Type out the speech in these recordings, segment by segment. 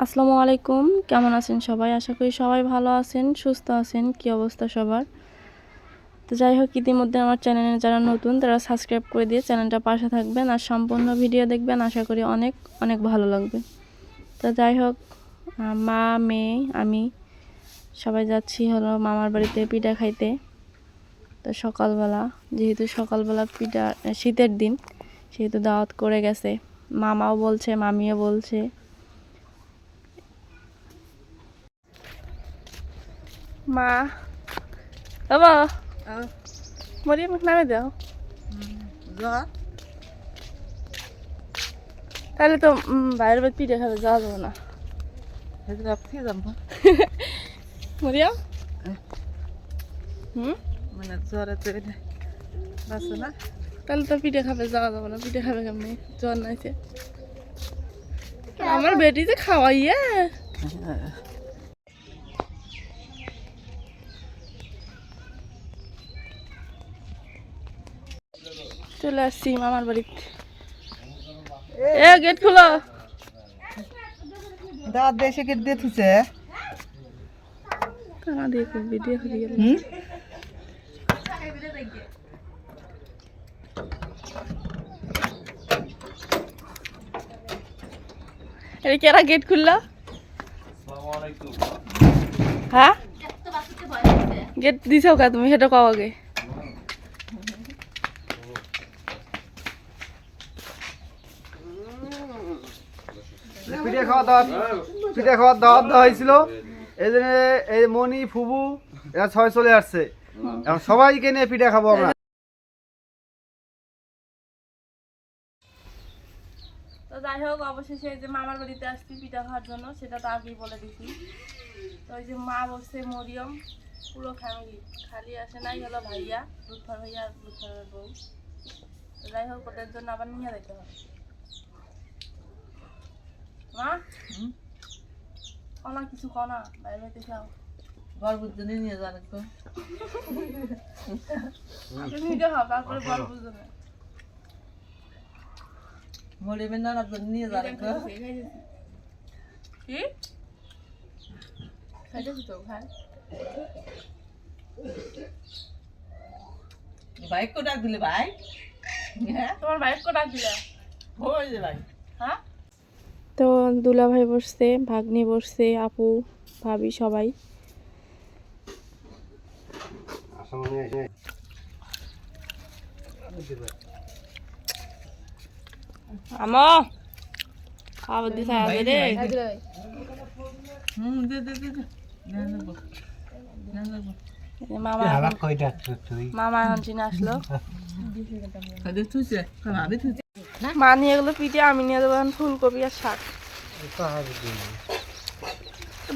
আসসালামু আলাইকুম, কেমন আছেন সবাই? আশা করি সবাই ভালো আছেন, সুস্থ আছেন। কি অবস্থা সবার? তো যাই হোক, ইতিমধ্যে আমার চ্যানেলে যারা নতুন তারা সাবস্ক্রাইব করে দিয়ে চ্যানেলটা পাশে থাকবেন আর সম্পূর্ণ ভিডিও দেখবেন। আশা করি অনেক অনেক ভালো লাগবে। তো যাই হোক, মা, মেয়ে, আমি সবাই যাচ্ছি হলো মামার বাড়িতে পিঠা খাইতে। তো সকালবেলা, যেহেতু সকালবেলা পিঠা, শীতের দিন সেহেতু দাওয়াত করে গেছে। মামাও বলছে, মামিও বলছে। মা, বাবা, মরিয়া আমাকে নামে দাও। তাহলে তো বাইরের বাড়ি পিঠে খাবে, যাওয়া যাবো না। মরিয়া মানে জ্বরে বাঁচো না। তাহলে তো পিঠে খাবে, যাওয়া যাবো না। পিঠে খাবে কেমনি? জ্বর নাইছে আমার বেটি যে খাওয়াইয়া। চলে আসছি মামার বাড়িতে। এ গেট খুলো। দাঁত দেশে গেট দিয়ে থুছে। কানা দেখো ভিডিও হয়ে গেল। এটা কেরা গেট খুললো? হ্যাঁ, গেট দিছাও কা তুমি? সেটা কও আগে। পিঠে খাওয়ার দাওয়াত দেওয়া হয়েছিল। এই জন্য এই মনি ফুবু এরা ছয় চলে আসছে। এখন সবাইকে নিয়ে পিঠে খাবো আমরা। তো যাই হোক, অবশেষে এই যে মামার বাড়িতে আসছি পিঠা খাওয়ার জন্য, সেটা তো আগেই বলে দিছি। তো ওই যে মা বসছে, মরিয়ম, পুরো ফ্যামিলি, খালি আসে নাই হলো ভাইয়া, লুৎফার ভাইয়া আর লুৎফারের বউ। তো যাই হোক, ওদের জন্য আবার নিয়ে যেতে হবে। মা, কনা কিছু কনা বাইরে বাড়িতে খাও। ঘর বুঝতে নিয়ে যান একটু। নিজে খাও, তারপরে বল বুঝবে না। মরিবেন না নিয়ে যান একটু। কি খাইতেছি তো? খাই। বাইক কো ডাক দিলে ভাই? তোমার বাইক কো ডাক দিলে? ওই যে ভাই। হ্যাঁ, তো দুলা ভাই বসছে, ভাগ্নি বসছে, আপু, ভাবি, সবাই। আমো খাবার দিছে আগে রে। দে দে দে দে। মামা মামা এখন চিনে আসলো। মা নিয়ে গেলো পিঠে, আমি নিয়ে দেবো এখন ফুলকপি আর শাক।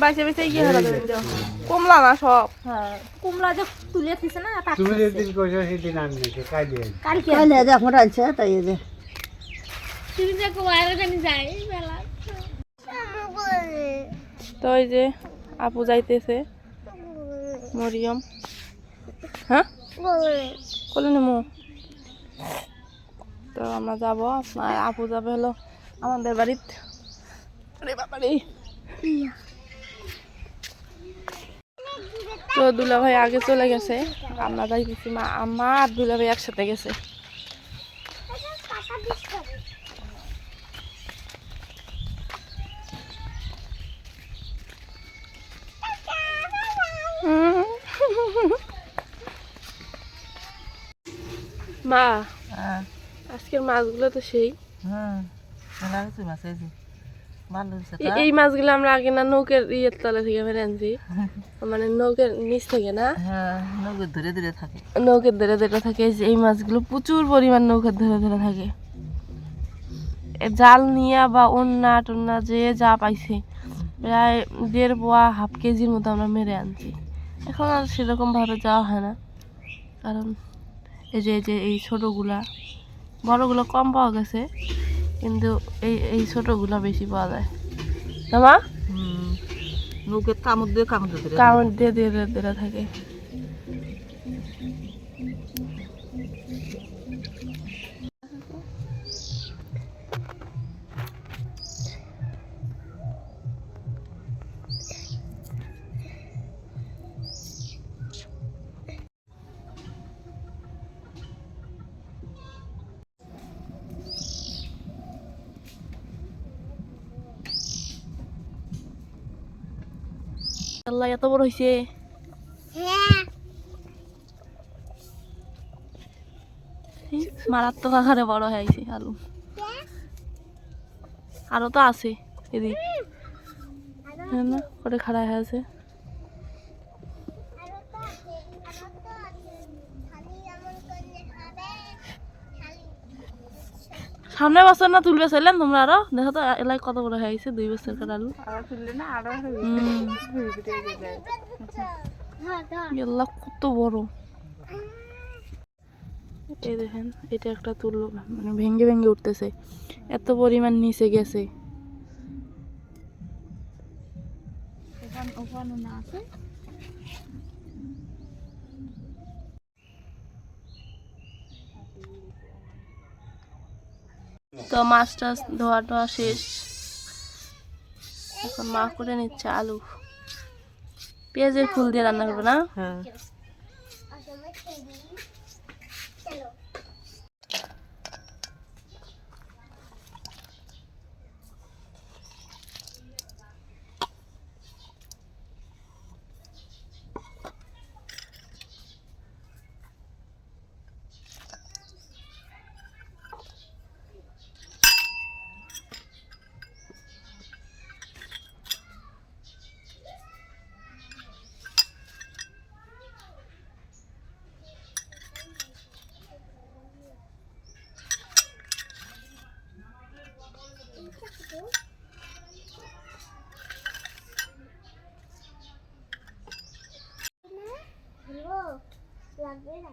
বাইসে বাইসে গিয়ে হলো কমলা না সব। হ্যাঁ, কুমড়া যে তুলে দিছে না, তুমি যেদিন কইছো সেদিন আমি নিছি কাইলে কালকে এখন আনছে তাই যে তুমি যে কোয়ারে জানি যাই বেলা। তো ওই যে আপু যাইতেছে, মরিয়ম। হ্যাঁ, বলে নেমো। তো আমরা যাবো, আর আপু যাবে হলো আমাদের বাড়িতে। তো দুলা ভাই আগে চলে গেছে, আমরা যাইতেছি। মা আর দুলা ভাই একসাথে গেছে। মা, আজকের মাছগুলো তো সেই। এই মাছগুলো আমরা আগে না নৌকের ইয়ের তলা থেকে ফেলে আনছি, মানে নৌকের নিচ থেকে না, নৌকে ধরে ধরে থাকে। নৌকের ধরে ধরে থাকে। এই মাছগুলো প্রচুর পরিমাণ নৌকের ধরে ধরে থাকে। জাল নিয়ে বা অন্যা টন্যা যে যা পাইছে, প্রায় 1.5 পোয়া, হাফ কেজির মতো আমরা মেরে আনছি। এখন আর সেরকম ভাবে যাওয়া হয় না, কারণ এই যে এই ছোটোগুলা, বড়গুলো কম পাওয়া গেছে, কিন্তু এই ছোটোগুলা বেশি পাওয়া যায় না মা? নৌকের কামড় দিয়ে কামড় দিয়ে দিয়ে ধরে থাকে। আল্লাহ এত বড় হইছে। হ্যাঁ মারাত্মক আকারে বড় হয়েছে আলু। আরো তো আছে এদিক না করে খাড়া হয়ে আছে। সামনের বছর না তুলবে চাইলেন তোমরা আরো দেখো তো এলাকায় কত বড় হয়ে গেছে 2 বছর কার আলু। এলা কত বড় এই দেখেন এটা একটা তুললো মানে ভেঙে ভেঙে উঠতেছে এত পরিমাণ নিচে গেছে। তো মাছ টাছ ধোয়া টোয়া শেষ, এখন মা করে নিচ্ছে আলু পেঁয়াজের ফুল দিয়ে রান্না করবে না? হ্যাঁ লাগবে না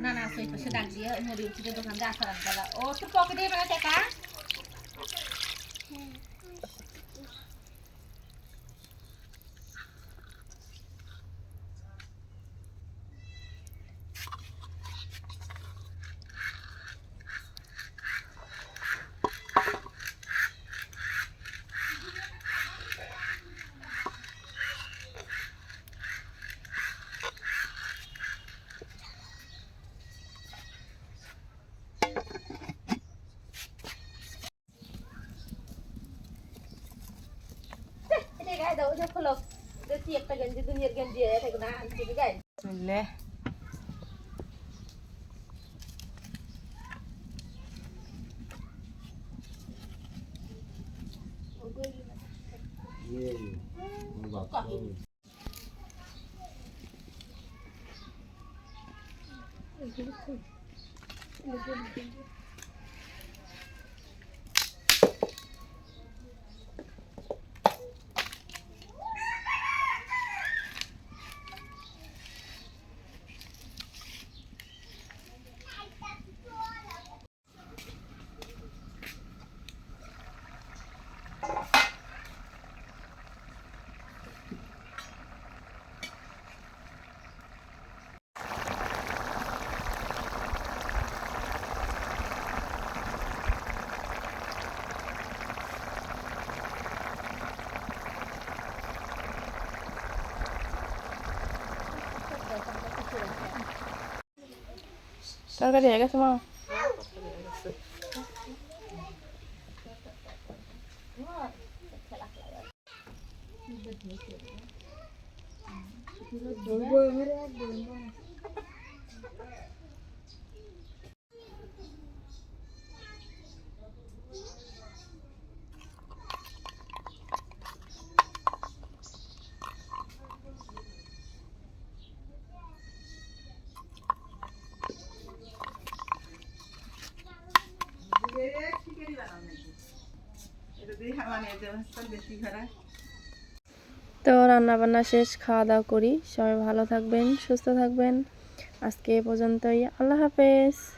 না না সেই পাশে ডাক দিয়ে মুড়ি উঠিতে দোকান দিয়ে আসা রাখবে ও তোর পকেটে বেড়া টাকা গায়ে দাও যে খোলো দেখি একটা গেঞ্জি দুনিয়ার গেঞ্জি থাকে না আনছি গায়ে বুঝলে তরকারি হয়ে গেছে মা। তো রান্না বান্না শেষ, খাওয়া দাওয়া করি। সবাই ভালো থাকবেন, সুস্থ থাকবেন। আজকে এ পর্যন্তই। আল্লাহ হাফেজ।